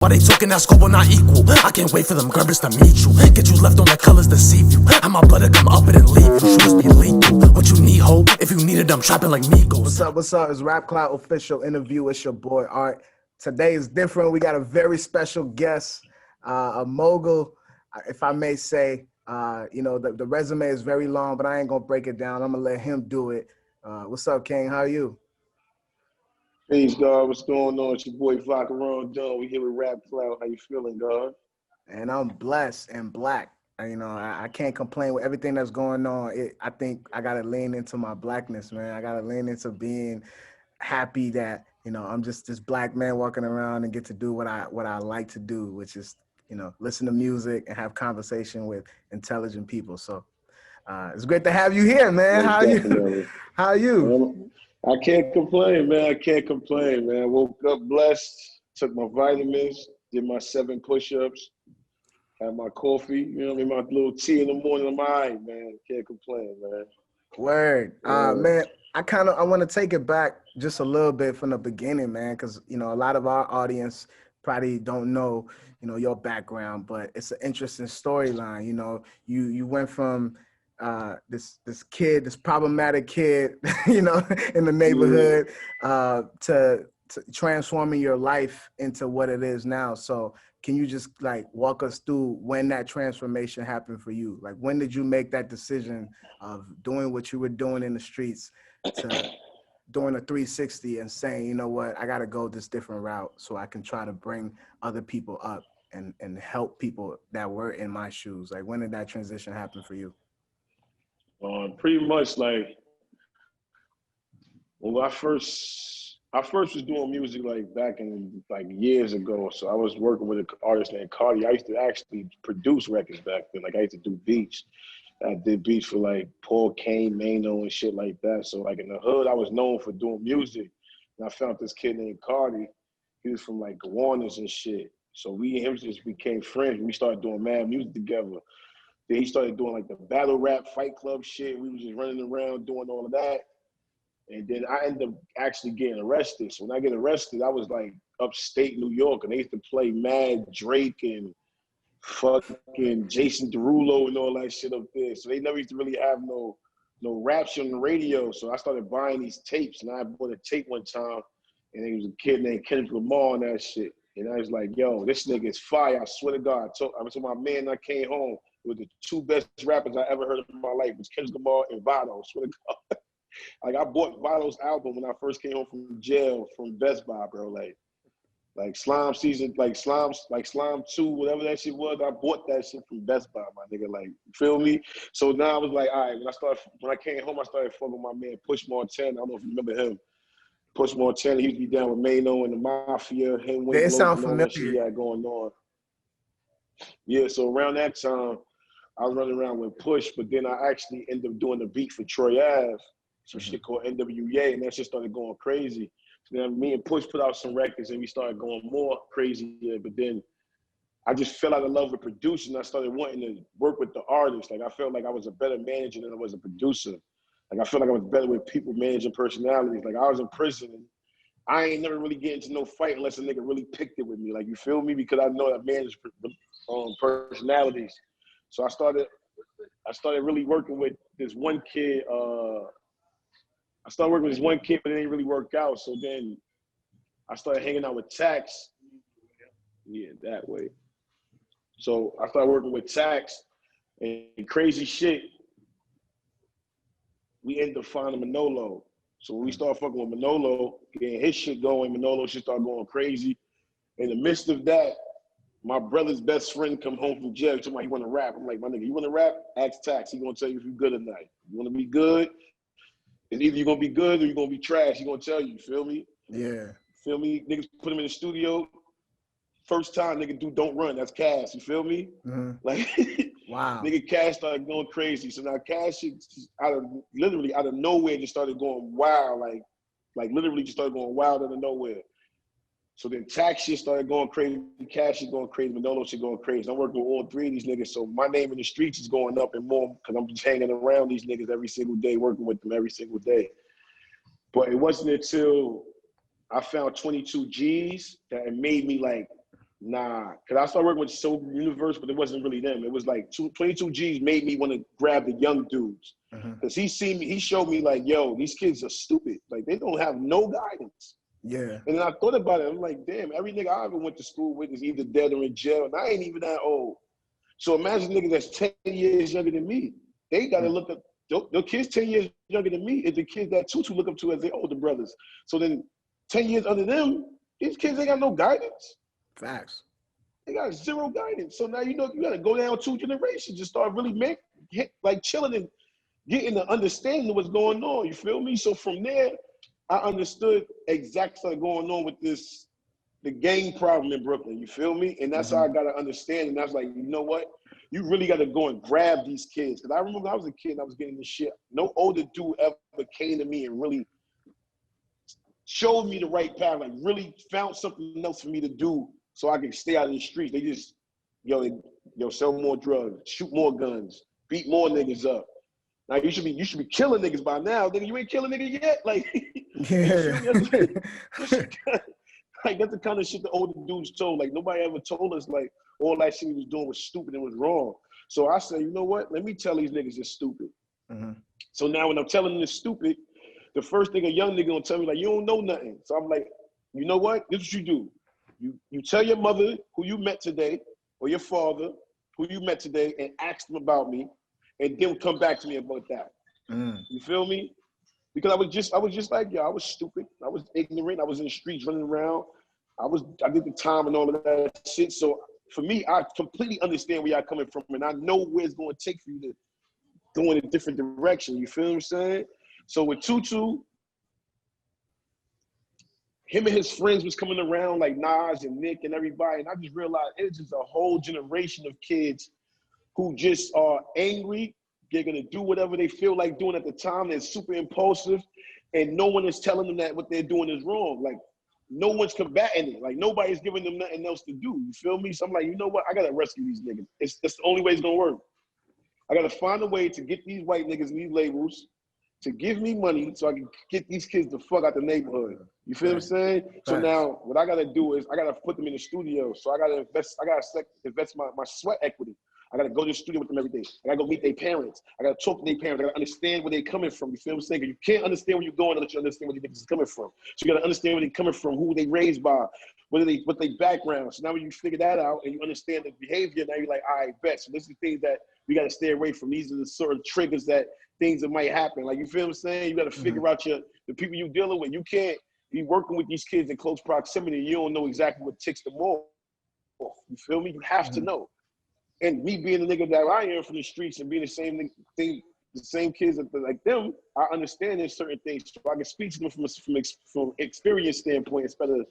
Why they talking that scope will not equal? I can't wait for them garbage to meet you. Get you left on the colors deceive you. I'm my brother, come up it and leave you. Shooters be lethal. What you need, hope? If you needed, I'm trapping like Migos. What's up? What's up? It's Rapclout Official Interview. It's your boy Art. Today is different. We got a very special guest, a mogul, if I may say. The resume is very long, but I ain't gonna break it down. I'm gonna let him do it. What's up, King? How are you? Peace, God. What's going on? It's your boy Vokarondon. We here with Rapclout. How you feeling, God? And I'm blessed and black. I can't complain with everything that's going on. I think I gotta lean into my blackness, man. I gotta lean into being happy that I'm just this black man walking around and get to do what I like to do, which is listen to music and have conversation with intelligent people. So it's great to have you here, man. How are you? How are you? I can't complain, man. I can't complain, man. Woke up blessed, took my vitamins, did my 7 push-ups, had my coffee, my little tea in the morning. I'm all right, man. Can't complain, man. Word. Man, I want to take it back just a little bit from the beginning, man, because, a lot of our audience probably don't know, your background, but it's an interesting storyline. You went from this kid, this problematic kid, in the neighborhood, to transforming your life into what it is now. So can you just walk us through when that transformation happened for you? Like, when did you make that decision of doing what you were doing in the streets to doing a 360 and saying, you know what, I got to go this different route so I can try to bring other people up and help people that were in my shoes? Like, when did that transition happen for you? Pretty much when I first was doing music back in years ago. So I was working with an artist named Cardi. I used to actually produce records back then. I used to do beats. I did beats for Paul Kane, Mano, and shit like that. So in the hood, I was known for doing music. And I found this kid named Cardi. He was from Gowanus and shit. So we and him just became friends. We started doing mad music together. Then he started doing the battle rap fight club shit. We were just running around doing all of that. And then I ended up actually getting arrested. So when I get arrested, I was upstate New York, and they used to play mad Drake and fucking Jason Derulo and all that shit up there. So they never used to really have no rap shit on the radio. So I started buying these tapes, and I bought a tape one time, and there was a kid named Kendrick Lamar on that shit. And I was like, yo, this nigga is fire. I swear to God. I was with my man, and I came home. It was the 2 best rappers I ever heard in my life. It was Kendrick Lamar and Vado. I swear to God. I bought Vado's album when I first came home from jail from Best Buy, bro. Like Slime Season, Slime 2, whatever that shit was. I bought that shit from Best Buy, my nigga. You feel me? So now I was all right. When I came home, I started fucking with my man Push Montana. I don't know if you remember him. Push Montana, he used to be down with Mano and the Mafia. They sound familiar. Shit he had going on. Yeah, so around that time, I was running around with Push, but then I actually ended up doing the beat for Troy Ave. Some shit called NWA, and that shit started going crazy. So then me and Push put out some records, and we started going more crazy. But then I just fell out of love with producing. I started wanting to work with the artists. I felt like I was a better manager than I was a producer. I felt like I was better with people managing personalities. I was in prison, and I ain't never really get into no fight unless a nigga really picked it with me. You feel me? Because I know that manage personalities. So I started really working with this one kid. I started working with this one kid, but it didn't really work out. So then I started hanging out with Tax. Yeah, that way. So I started working with Tax, and crazy shit, we ended up finding Manolo. So when we started fucking with Manolo, getting his shit going, Manolo shit started going crazy. In the midst of that, my brother's best friend come home from jail. He told me he want to rap. I'm like, my nigga, you want to rap? Ask Tax. He gonna tell you if you good or not. You want to be good? It's either you're going to be good or you're going to be trash. He's going to tell you, feel me? Yeah. Feel me? Niggas put him in the studio. First time, nigga, do Don't Run. That's Cash. You feel me? Mm-hmm. Wow. Nigga, Cash started going crazy. So now Cash literally out of nowhere just started going wild. Literally just started going wild out of nowhere. So then Tax shit started going crazy. Cash shit going crazy. Manolo shit going crazy. I'm working with all 3 of these niggas. So my name in the streets is going up and more because I'm just hanging around these niggas every single day, working with them every single day. But it wasn't until I found 22 G's that it made me Nah, because I started working with Soul Universe, but it wasn't really them. It was like 22 G's made me want to grab the young dudes. Because he showed me like, yo, these kids are stupid. Like, they don't have no guidance. Yeah. And then I thought about it. I'm like, damn, every nigga I ever went to school with is either dead or in jail, and I ain't even that old. So imagine niggas that's 10 years younger than me. They got to look up, the kids 10 years younger than me is the kids that Tutu look up to as their older brothers. So then 10 years under them, these kids ain't got no guidance. Facts. They got zero guidance. So now, you know, you got to go down 2 generations and start really chilling and getting the understanding of what's going on. You feel me? So from there, I understood exactly what's going on with the gang problem in Brooklyn. You feel me? And that's how I got to understand. And I was like, you know what? You really got to go and grab these kids. Because I remember when I was a kid and I was getting this shit. No older dude ever came to me and really showed me the right path, like really found something else for me to do so I could stay out of the streets. They just, yo, sell more drugs, shoot more guns, beat more niggas up. Now you should be killing niggas by now. Nigga, you ain't killing niggas yet. Like, like that's the kind of shit the older dudes told. Like nobody ever told us like all that shit he was doing was stupid and was wrong. So I said, you know what? Let me tell these niggas it's stupid. So now when I'm telling them it's stupid, the first thing a young nigga gonna tell me like, you don't know nothing. So I'm like, you know what? This is what you do. You tell your mother who you met today, or your father who you met today, and ask them about me, and then come back to me about that. You feel me? Because I was just like, yo, I was stupid. I was ignorant. I was in the streets running around. I did the time and all of that shit. So for me, I completely understand where y'all coming from, and I know where it's gonna take for you to go in a different direction. You feel what I'm saying? So with Tutu, him and his friends was coming around like Nas and Nick and everybody, and I just realized it's just a whole generation of kids who just are angry. They're gonna do whatever they feel like doing at the time. They're super impulsive, and no one is telling them that what they're doing is wrong. Like, no one's combating it. Like, nobody's giving them nothing else to do. You feel me? So I'm like, you know what? I gotta rescue these niggas. That's the only way it's gonna work. I gotta find a way to get these white niggas and these labels to give me money so I can get these kids the fuck out the neighborhood. You feel what I'm saying? So now what I gotta do is I gotta put them in the studio. So I gotta invest my sweat equity. I gotta go to the studio with them every day. I gotta go meet their parents. I gotta talk to their parents. I gotta understand where they're coming from. You feel what I'm saying? You can't understand where you're going unless you understand where these niggas is coming from. So you gotta understand where they're coming from, who they raised by, what they background. So now when you figure that out and you understand the behavior, now you're like, all right, bet. So this is the things that we gotta stay away from. These are the sort of triggers that things that might happen. Like, you feel what I'm saying? You gotta figure out the people you're dealing with. You can't be working with these kids in close proximity. You don't know exactly what ticks them off. You feel me? You have to know. And me being the nigga that I am from the streets and being the same thing, the same kids like them, I understand there's certain things. So I can speak to them from experience standpoint instead of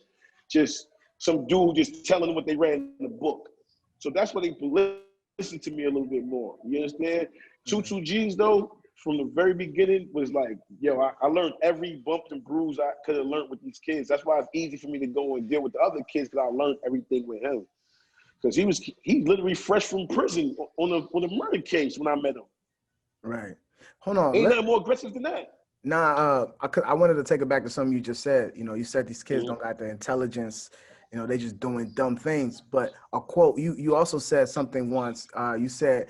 just some dude just telling them what they read in the book. So that's why they listen to me a little bit more. You understand? 2 G's though, from the very beginning was like, yo, I learned every bump and bruise I could have learned with these kids. That's why it's easy for me to go and deal with the other kids because I learned everything with him. Because he literally fresh from prison on a murder case when I met him. Right. Hold on. Ain't nothing more aggressive than that. Nah, I wanted to take it back to something you just said. You know, you said these kids don't got the intelligence. You know, they just doing dumb things. But a quote, you also said something once. You said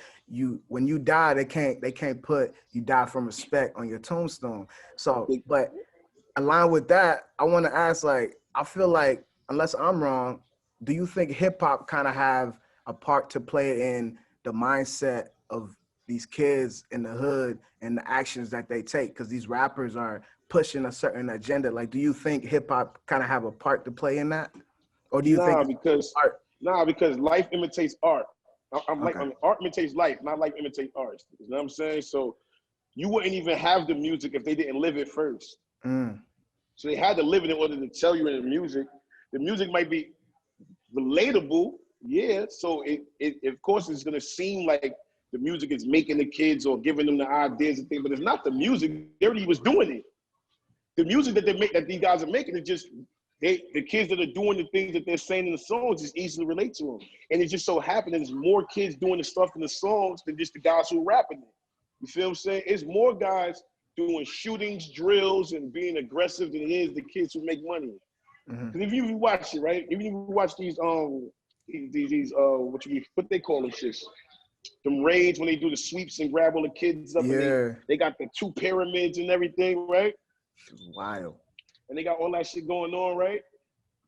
when you die, they can't put you die from respect on your tombstone. So, but along with that, I want to ask, like, I feel like, unless I'm wrong, do you think hip hop kind of have a part to play in the mindset of these kids in the hood and the actions that they take? Because these rappers are pushing a certain agenda. Like, do you think hip hop kind of have a part to play in that? Or do you think because life imitates art. Art imitates life, not life imitates art. You know what I'm saying? So you wouldn't even have the music if they didn't live it first. So they had to live it in order to tell you in the music. The music might be relatable, yeah. So it of course it's gonna seem like the music is making the kids or giving them the ideas and things, but it's not the music. They already was doing it. The music that these guys are making is just the kids that are doing the things that they're saying in the songs is easily relate to them. And it just so happens there's more kids doing the stuff in the songs than just the guys who are rapping it. You feel what I'm saying? It's more guys doing shootings, drills, and being aggressive than it is the kids who make money. Because if you watch it, right? Even if you watch these what they call them shits? Them raids when they do the sweeps and grab all the kids up, Yeah. and they got the 2 pyramids and everything, right? Wild. And they got all that shit going on, right?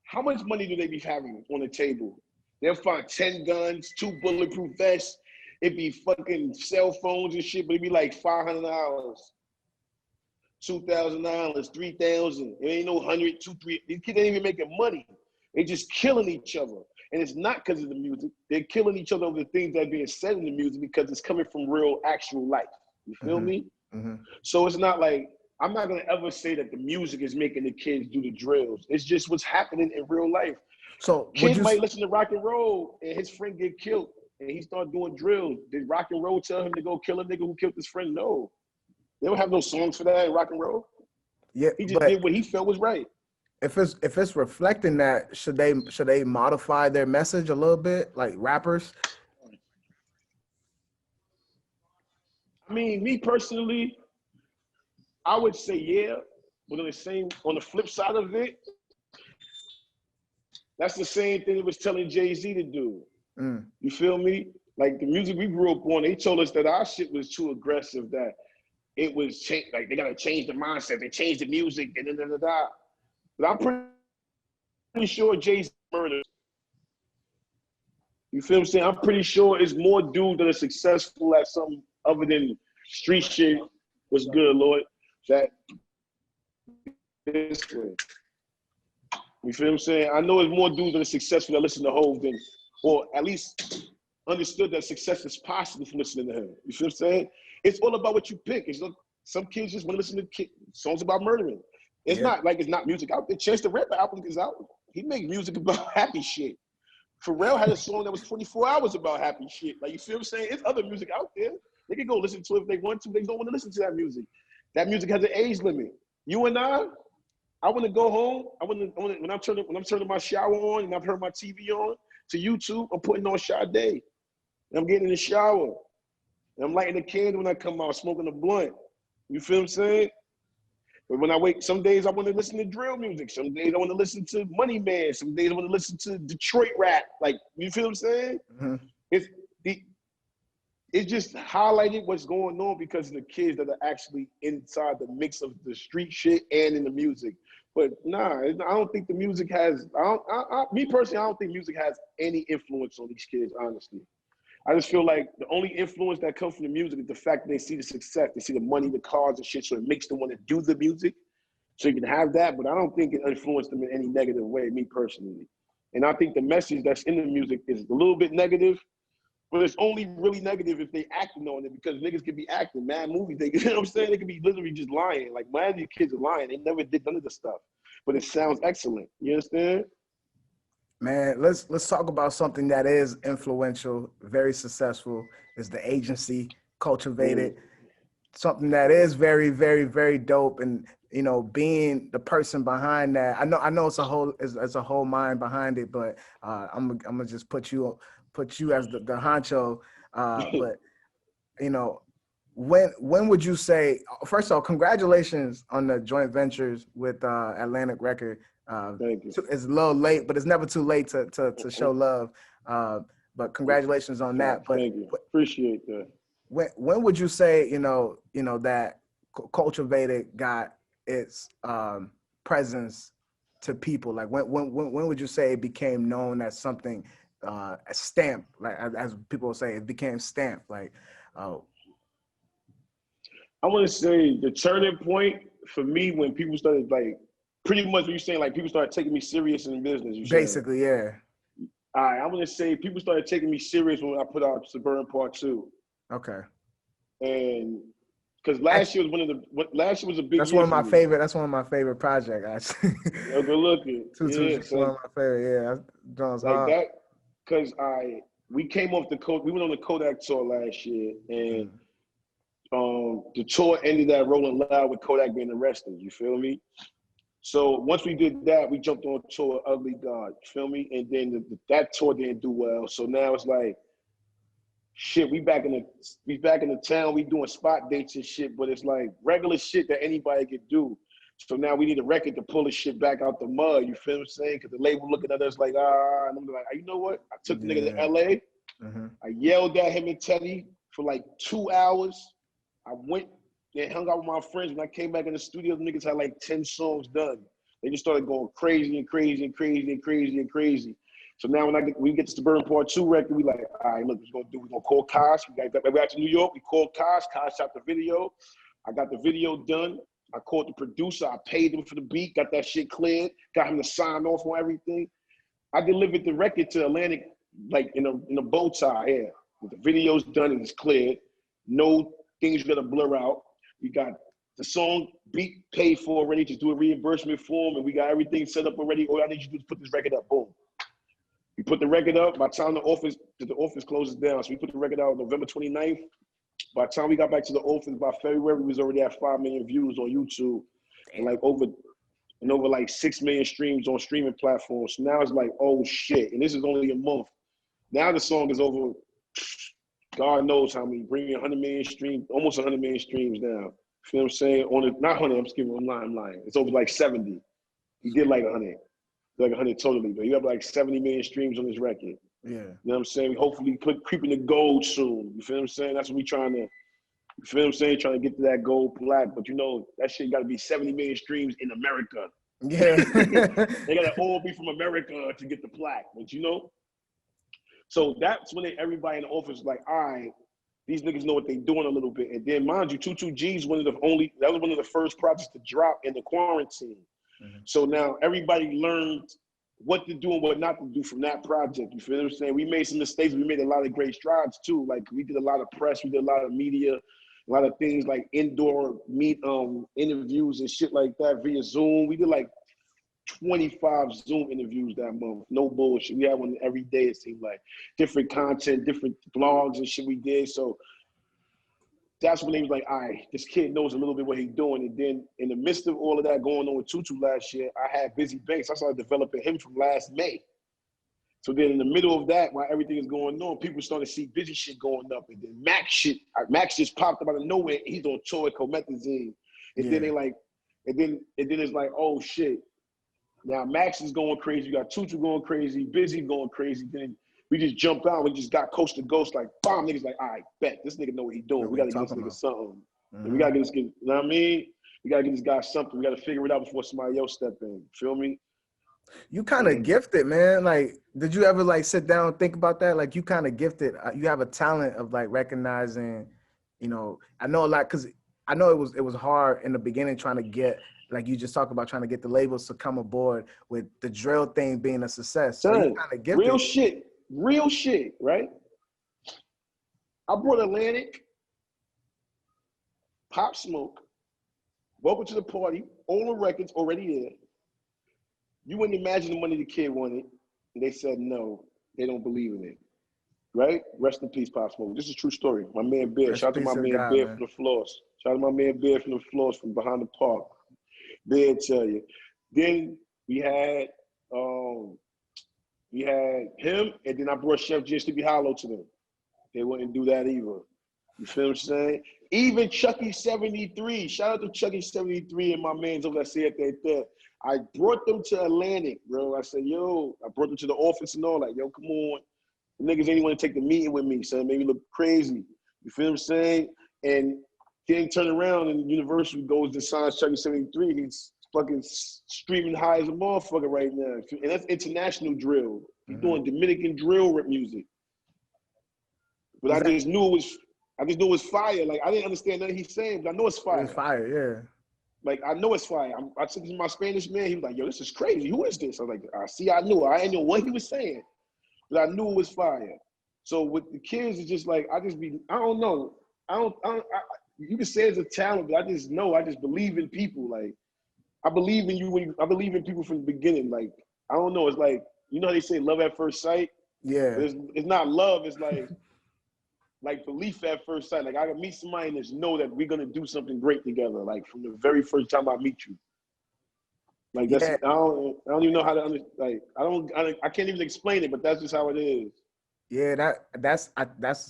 How much money do they be having on the table? They'll find 10 guns, 2 bulletproof vests. It'd be fucking cell phones and shit, but it'd be like $500, $2,000, $3,000. It ain't no 100, 2, 3. These kids ain't even making money. They just killing each other. And it's not because of the music. They're killing each other over the things that are being said in the music because it's coming from real, actual life. You feel me? So it's not like, I'm not gonna ever say that the music is making the kids do the drills. It's just what's happening in real life. So kids might listen to rock and roll and his friend get killed and he start doing drills. Did rock and roll tell him to go kill a nigga who killed his friend? No. They don't have no songs for that in rock and roll. Yeah, he just did what he felt was right. If it's reflecting that, should they modify their message a little bit, like rappers? I mean, me personally, I would say yeah, but on the flip side of it, that's the same thing it was telling Jay-Z to do. You feel me? Like the music we grew up on, they told us that our shit was too aggressive, that it was like they gotta change the mindset, they changed the music, da da da da da. But I'm pretty sure Jay-Z murdered. You feel what I'm saying? I'm pretty sure it's more dudes that are successful at something other than street shit. What's good, Lord? That this way. You feel what I'm saying? I know there's more dudes that are successful that listen to Hov than, or at least understood that success is possible from listening to him. You feel what I'm saying? It's all about what you pick. Some kids just want to listen to songs about murdering. It's not like it's not music out there. Chance the Rapper album is out. He makes music about happy shit. Pharrell had a song that was 24 hours about happy shit. Like, you feel what I'm saying? It's other music out there. They can go listen to it if they want to. They don't want to listen to that music. That music has an age limit. You and I want to go home. When I'm turning my shower on and I've heard my TV on to YouTube, I'm putting on Sade. And I'm getting in the shower. And I'm lighting the candle when I come out, smoking a blunt. You feel what I'm saying? But when I wake, some days I want to listen to drill music. Some days I want to listen to Money Man. Some days I want to listen to Detroit rap. Like, you feel what I'm saying? It's just highlighting what's going on because of the kids that are actually inside the mix of the street shit and in the music. But nah, I don't think the music has, me personally, I don't think music has any influence on these kids, honestly. I just feel like the only influence that comes from the music is the fact that they see the success, they see the money, the cars and shit, so it makes them want to do the music. So you can have that, but I don't think it influenced them in any negative way, me personally. And I think the message that's in the music is a little bit negative, but it's only really negative if they acting on it because niggas could be acting, mad movies, you know what I'm saying? They could be literally just lying. Like, mad these kids are lying. They never did none of the stuff, but it sounds excellent. You understand? Man, let's talk about something that is influential, very successful, is the agency, Culturvated. Something that is very, very, very dope. And, you know, being the person behind that, I know it's a whole mind behind it, but I'm gonna just put you as the honcho. But, you know, when would you say, first of all, congratulations on the joint ventures with Atlantic Record. Thank you. It's a little late, but it's never too late to show love. But congratulations on that. But thank you. Appreciate that. When would you say, you know that Culturvated got its presence to people? Like when would you say it became known as something stamped? Like as people will say, it became stamped. Like I want to say the turning point for me when people started, like, pretty much what you're saying, like people started taking me serious in business. Basically, yeah. All right, I'm gonna say people started taking me serious when I put out Suburban Part 2. Okay. And because last year was a big. That's one of my favorite. That's one of my favorite projects, actually. Good looking. Yeah, so one of my favorite. Yeah, like that. Because we came off we went on the Kodak tour last year, and the tour ended at Rolling Loud with Kodak being arrested. You feel me? So once we did that, we jumped on tour Ugly God. You feel me? And then that tour didn't do well. So now it's like, shit, we back in the town, we doing spot dates and shit, but it's like regular shit that anybody could do. So now we need a record to pull the shit back out the mud. You feel what I'm saying? Because the label looking at us like, and I'm like, you know what? I took the nigga to LA. I yelled at him and Teddy for like 2 hours. I went and hung out with my friends. When I came back in the studio, the niggas had like 10 songs done. They just started going crazy and crazy and crazy and crazy and crazy. So now when we get to Suburban Part 2 record, we like, all right, look, we're gonna call Kosh. We got to New York. We called Kosh. Kosh shot the video. I got the video done. I called the producer. I paid him for the beat. Got that shit cleared. Got him to sign off on everything. I delivered the record to Atlantic like in a bow tie here. With the video's done and it's cleared. No things gonna blur out. We got the song beat paid for already. Just do a reimbursement form, and we got everything set up already. All I need you to do is put this record up. Boom. We put the record up. By the time the office closes down, so we put the record out November 29th. By the time we got back to the office, by February, we was already at 5 million views on YouTube, and over like 6 million streams on streaming platforms. So now it's like, oh shit, and this is only a month. Now the song is over. God knows how many, bringing 100 million streams, almost 100 million streams now. You know what I'm saying? Not 100, I'm lying. It's over like 70. He did like 100. Like 100 totally, but you have like 70 million streams on this record. Yeah. You know what I'm saying? Hopefully creeping the gold soon. You feel what I'm saying? That's what we trying to, you feel what I'm saying? Trying to get to that gold plaque. But you know, that shit gotta be 70 million streams in America. Yeah. They gotta all be from America to get the plaque. But you know? So that's when everybody in the office was like, all right, these niggas know what they doing a little bit. And then mind you, 22G's that was one of the first projects to drop in the quarantine. So now everybody learned what to do and what not to do from that project. You feel what I'm saying? We made some mistakes. We made a lot of great strides too. Like we did a lot of press, we did a lot of media, a lot of things like indoor interviews and shit like that via Zoom. We did like 25 Zoom interviews that month. No bullshit. We had one every day, it seemed like. Different content, different blogs and shit we did. So that's when they was like, all right, this kid knows a little bit what he's doing. And then in the midst of all of that going on with Tutu last year, I had Busy Banks. I started developing him from last May. So then in the middle of that, while everything is going on, people started to see Busy shit going up. And then Max just popped up out of nowhere. He's on tour with Comethazine. And then they like, and then it's like, oh shit. Now Max is going crazy. You got Tutu going crazy, Busy going crazy. Then we just jumped out. We just got coast to ghost, like, bomb. Niggas like, all right, bet. This nigga know what he doing. We got to get this nigga something. We got to get this kid, you know what I mean? We got to get this guy something. We got to figure it out before somebody else step in. Feel me? You kind of gifted, man. Like, did you ever like sit down and think about that? Like, you kind of gifted. You have a talent of like recognizing, you know, I know a lot because I know it was hard in the beginning trying to get, like you just talked about, trying to get the labels to come aboard with the drill thing being a success. So you kind of gifted. Real shit, right? I brought Atlantic, Pop Smoke, Welcome to the Party, all the records already there. You wouldn't imagine the money the kid wanted. And they said no, they don't believe in it. Right? Rest in peace, Pop Smoke. This is a true story. My man Bear. Shout out to my man Bear from the floors. Shout out to my man Bear from the floors from behind the park. Bear tell you. Then we had him, and then I brought Chef G and Sleepy Hollow to them. They wouldn't do that either. You feel what I'm saying? Even Chucky 73. Shout out to Chucky 73 and my mans over there. I brought them to Atlantic, bro. I said, yo, I brought them to the office and all. Like, yo, come on. The niggas ain't want to take the meeting with me, so it made me look crazy. You feel what I'm saying? And then turn around and Universal goes and signs Chucky 73. He's fucking streaming high as a motherfucker right now. And that's international drill. He's doing Dominican drill rap music. But I just knew it was fire. Like, I didn't understand nothing he's saying, but I know it's fire. It's fire, yeah. Like, I know it's fire. I took this to my Spanish man. He was like, yo, this is crazy. Who is this? I was like, I knew. I didn't know what he was saying, but I knew it was fire. So with the kids, it's just like, I don't know. You can say it's a talent, but I just believe in people. Like, I believe in you I believe in people from the beginning. Like, I don't know. It's like, you know how they say love at first sight? Yeah. It's not love. It's like belief at first sight. Like, I can meet somebody and just know that we're gonna do something great together. Like, from the very first time I meet you. Like, that's I don't even know how to I can't even explain it, but that's just how it is. Yeah, that's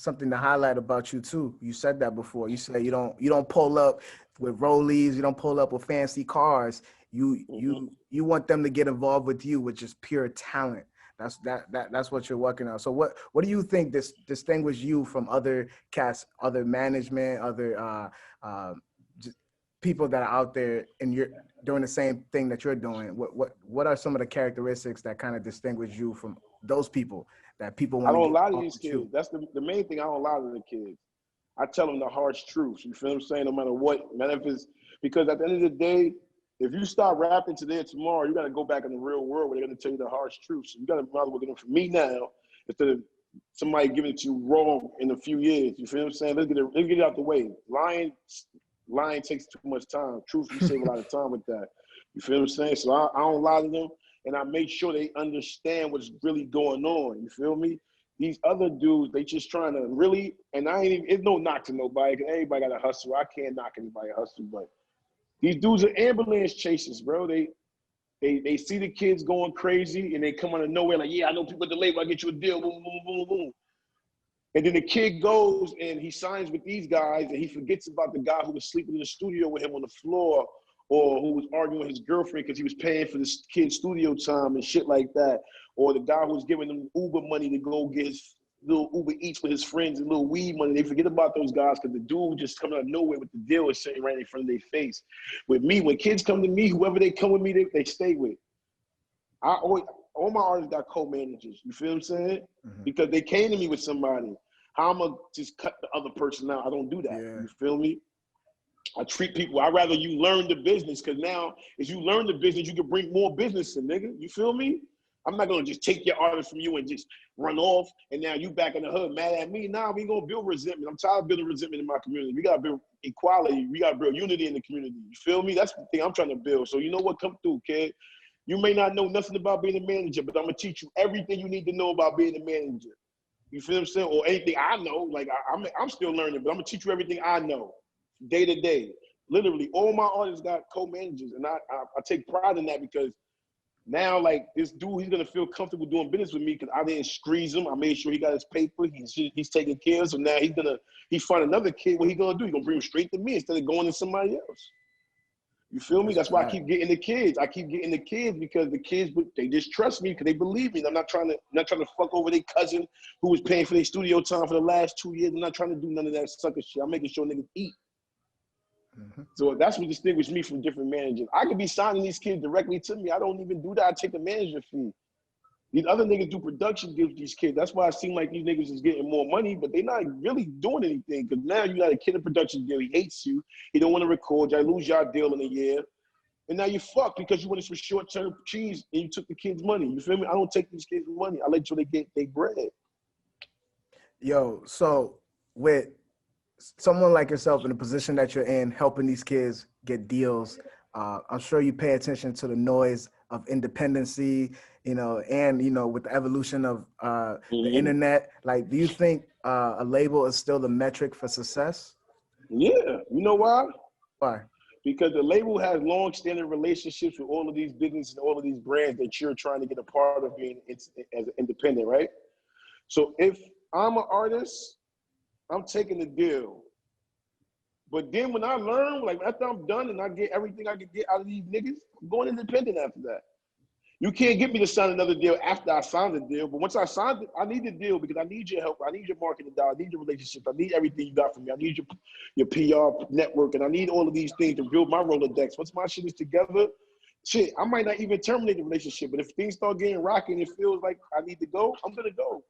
something to highlight about you too. You said that before. You said you don't pull up with rollies, you don't pull up with fancy cars. You want them to get involved with you with just pure talent. That's what you're working on. So what do you think distinguish you from other cast, other management, other just people that are out there and you're doing the same thing that you're doing? What are some of the characteristics that kind of distinguish you from those people that people I want to don't get lie to involved these with you? kids. That's the main thing. I don't lie to the kids. I tell them the harsh truths. You feel what I'm saying? No matter what, man, if it's because at the end of the day, if you start rapping today or tomorrow, you got to go back in the real world where they're going to tell you the harsh truths. So you got to rather work it for me now instead of somebody giving it to you wrong in a few years. You feel what I'm saying? Let's get it out the way. Lying takes too much time. Truth, you save a lot of time with that. You feel what I'm saying? So I don't lie to them, and I make sure they understand what's really going on. You feel me? These other dudes, they just trying to really, and I ain't even, it's no knock to nobody, because everybody got to hustle. I can't knock anybody hustle, but these dudes are ambulance chasers, bro. They see the kids going crazy, and they come out of nowhere like, yeah, I know people at the label, I'll get you a deal, boom, boom, boom, boom. And then the kid goes and he signs with these guys, and he forgets about the guy who was sleeping in the studio with him on the floor, or who was arguing with his girlfriend because he was paying for this kid's studio time and shit like that, or the guy who was giving them Uber money to go get his little Uber Eats with his friends and little weed money. They forget about those guys because the dude just coming out of nowhere with the deal is sitting right in front of their face. With me, when kids come to me, whoever they come with me, they stay with. All my artists got co-managers. You feel what I'm saying? Mm-hmm. Because they came to me with somebody. How am I just cut the other person out? I don't do that. Yeah. You feel me? I treat people. I'd rather you learn the business, because now as you learn the business, you can bring more business in, nigga. You feel me? I'm not gonna just take your artist from you and just run off, and now you back in the hood mad at me. Nah, we gonna build resentment. I'm tired of building resentment in my community. We gotta build equality. We gotta build unity in the community. You feel me? That's the thing I'm trying to build. So you know what? Come through, kid. You may not know nothing about being a manager, but I'm gonna teach you everything you need to know about being a manager. You feel what I'm saying? Or anything I know. Like I'm still learning, but I'm gonna teach you everything I know, day to day. Literally, all my artists got co-managers, and I take pride in that, because now, like, this dude, he's gonna feel comfortable doing business with me because I didn't squeeze him. I made sure he got his paper. He's taking care of. So now he find another kid. What he gonna do? He gonna bring him straight to me instead of going to somebody else. You feel me? That's why I keep getting the kids. I keep getting the kids because the kids, they just trust me because they believe me. And I'm not trying to fuck over their cousin who was paying for their studio time for the last 2 years. I'm not trying to do none of that sucker shit. I'm making sure niggas eat. Mm-hmm. So that's what distinguishes me from different managers. I could be signing these kids directly to me. I don't even do that. I take a manager fee. These other niggas do production deals with these kids. That's why it seems like these niggas is getting more money, but they're not really doing anything. Because now you got a kid in production deal. He hates you. He don't want to record you. I lose your deal in a year. And now you fucked because you wanted some short-term cheese and you took the kids' money. You feel me? I don't take these kids' money. I let you they get their bread. Yo, so with someone like yourself in the position that you're in, helping these kids get deals, I'm sure you pay attention to the noise of independency, and, with the evolution of the internet. Like, do you think a label is still the metric for success? Yeah. You know why? Why? Because the label has long-standing relationships with all of these businesses and all of these brands that you're trying to get a part of being as an independent, right? So if I'm an artist, I'm taking the deal. But then when I learn, like after I'm done and I get everything I can get out of these niggas, I'm going independent after that. You can't get me to sign another deal after I signed the deal. But once I signed it, I need the deal because I need your help. I need your marketing dollar. I need your relationship. I need everything you got from me. I need your PR network. And I need all of these things to build my Rolodex. Once my shit is together, shit, I might not even terminate the relationship. But if things start getting rocky and it feels like I need to go, I'm going to go.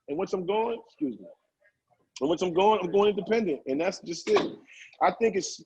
And once I'm going, and once I'm going independent, and that's just it. I think it's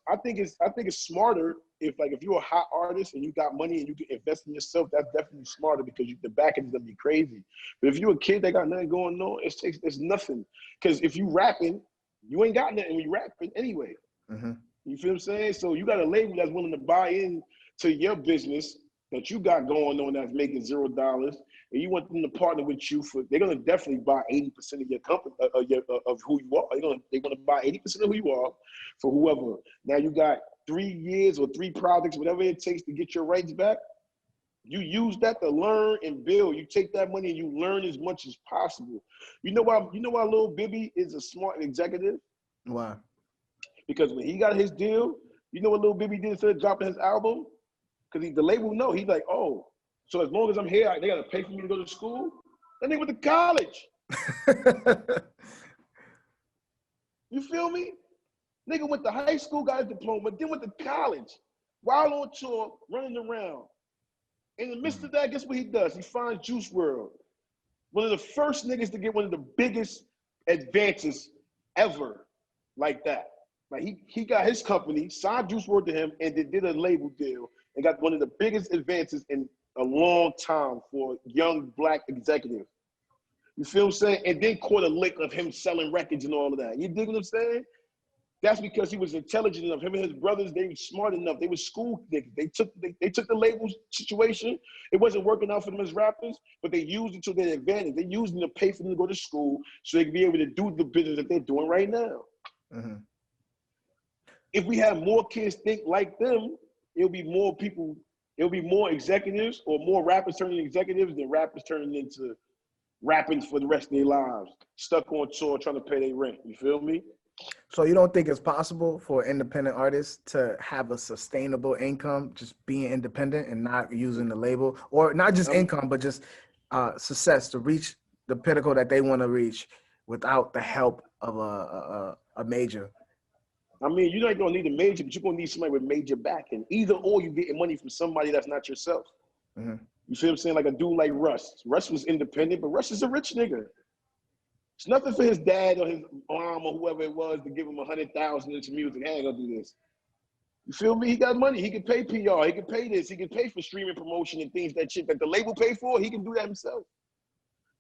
smarter if you're a hot artist and you got money and you can invest in yourself. That's definitely smarter because the back end is gonna be crazy. But if you're a kid that got nothing going on, it's nothing. Because if you rapping, you ain't got nothing when you rapping anyway. Mm-hmm. You feel what I'm saying? So you got a label that's willing to buy in to your business that you got going on that's making $0, and you want them to partner with you they're gonna definitely buy 80% of your company, of who you are. They want to buy 80% of who you are for whoever. Now you got 3 years or 3 projects, whatever it takes to get your rights back. You use that to learn and build. You take that money and you learn as much as possible. You know why Lil Bibby is a smart executive? Why? Because when he got his deal, you know what Lil Bibby did instead of dropping his album? Because the label know. He's like, oh, so as long as I'm here, they got to pay for me to go to school? Then they went to college. You feel me? Nigga went to high school, got his diploma, then went to college. While on tour, running around. In the midst of that, guess what he does? He finds Juice WRLD. One of the first niggas to get one of the biggest advances ever like that. Like he got his company, signed Juice WRLD to him, and did a label deal and got one of the biggest advances in a long time for a young black executive. You feel what I'm saying? And then caught a lick of him selling records and all of that. You dig what I'm saying? That's because he was intelligent enough. Him and his brothers, they were smart enough. They were school niggas. They took the label situation. It wasn't working out for them as rappers, but they used it to their advantage. They used it to pay for them to go to school so they could be able to do the business that they're doing right now. Mm-hmm. If we have more kids think like them, it'll be more people, it'll be more executives or more rappers turning into executives than rappers turning into rapping for the rest of their lives, stuck on tour trying to pay their rent. You feel me? So you don't think it's possible for independent artists to have a sustainable income, just being independent and not using the label, or not just income, but just success to reach the pinnacle that they want to reach without the help of a major? I mean, you're not gonna need a major, but you're gonna need somebody with major backing. Either or, you're getting money from somebody that's not yourself. Mm-hmm. You feel what I'm saying? Like a dude like Russ. Russ was independent, but Russ is a rich nigga. It's nothing for his dad or his mom or whoever it was to give him $100,000 into music. Hey, I ain't gonna do this. You feel me? He got money. He can pay PR. He can pay this. He can pay for streaming promotion and things that shit that the label pay for. He can do that himself.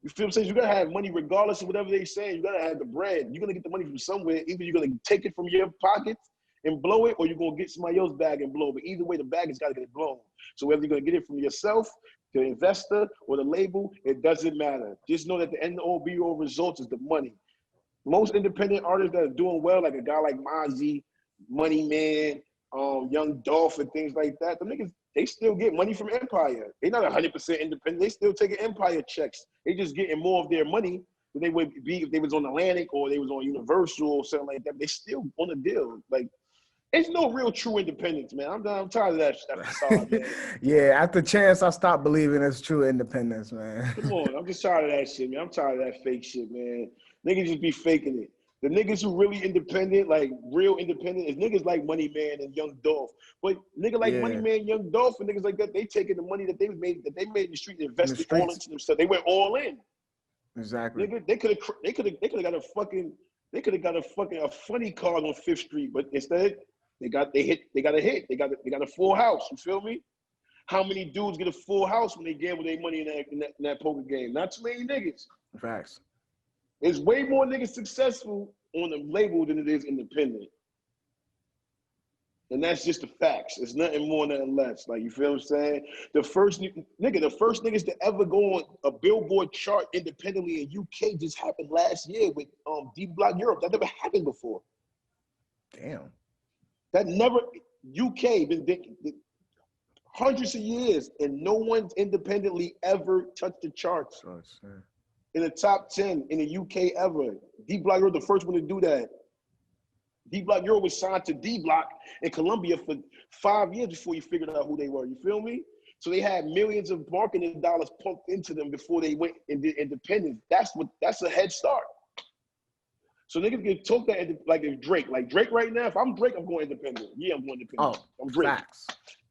You feel what I'm saying? You gotta have money regardless of whatever they say. You gotta have the bread. You're gonna get the money from somewhere. Either you're gonna take it from your pockets and blow it, or you're gonna get somebody else's bag and blow it. But either way, the bag has gotta get blown. So whether you're gonna get it from yourself, the investor, or the label, it doesn't matter. Just know that the end all be all results is the money. Most independent artists that are doing well, like a guy like Mozzie, Money Man, Young Dolph, and things like that, the niggas, they still get money from Empire. They're not 100% independent. They still taking Empire checks. They just getting more of their money than they would be if they was on Atlantic or they was on Universal or something like that. They still on the deal. Like, it's no real true independence, man. I'm tired of that facade, man. Yeah, after Chance, I stopped believing it's true independence, man. Come on, I'm just tired of that shit, man. I'm tired of that fake shit, man. Niggas just be faking it. The niggas who really independent, like real independent, is niggas like Money Man and Young Dolph. But nigga like Money Man, Young Dolph, and niggas like that, they taking the money that they made in the street and invested all into themselves. They went all in. Exactly. Nigga, they could have got a funny card on Fifth Street, but instead they got a hit. They got a full house. You feel me? How many dudes get a full house when they gamble their money in that poker game? Not too many niggas. Facts. There's way more niggas successful on the label than it is independent. And that's just the facts. It's nothing more, nothing less. Like, you feel what I'm saying? The first niggas to ever go on a Billboard chart independently in UK just happened last year with D Block Europe. That never happened before. Damn. That never, UK, been hundreds of years, and no one's independently ever touched the charts. In the top 10 in the UK ever. D Block Europe, the first one to do that. D Block Europe was signed to D Block in Colombia for 5 years before you figured out who they were. You feel me? So they had millions of marketing dollars pumped into them before they went and did independence. That's a head start. So niggas can talk that like if Drake. Like Drake right now, if I'm Drake, I'm going independent. Yeah, I'm going independent. Oh, I'm Drake.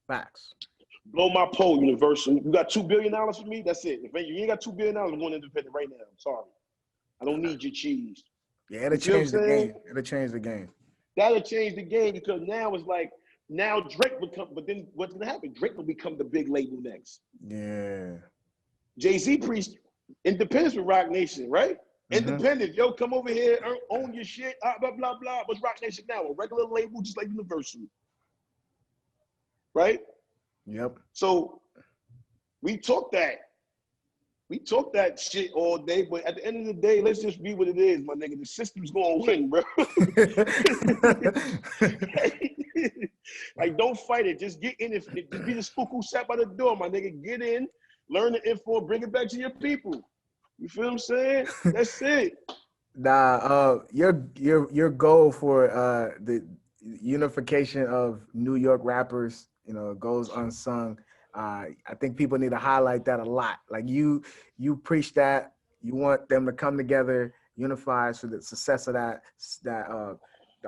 Facts. Blow my pole, Universal. You got $2 billion for me? That's it. If you ain't got $2 billion, I'm going independent right now. I'm sorry. I don't need your cheese. Yeah, it'll change the game. It'll change the game. That'll change the game because now it's like, now Drake would come, but then what's going to happen? Drake will become the big label next. Yeah. Jay-Z preached independence with Rock Nation, right? Mm-hmm. Independent. Yo, come over here, own your shit, blah, blah, blah. What's Rock Nation now? A regular label just like Universal. Right? Yep. So we took that. We talk that shit all day, but at the end of the day, let's just be what it is, my nigga. The system's gonna win, bro. Like, don't fight it. Just get in it. Just be the spook who sat by the door, my nigga. Get in, learn the info, bring it back to your people. You feel what I'm saying? That's it. Nah, your goal for the unification of New York rappers, you know, goes unsung. I think people need to highlight that a lot. Like you preach that. You want them to come together, unify, so the success of that the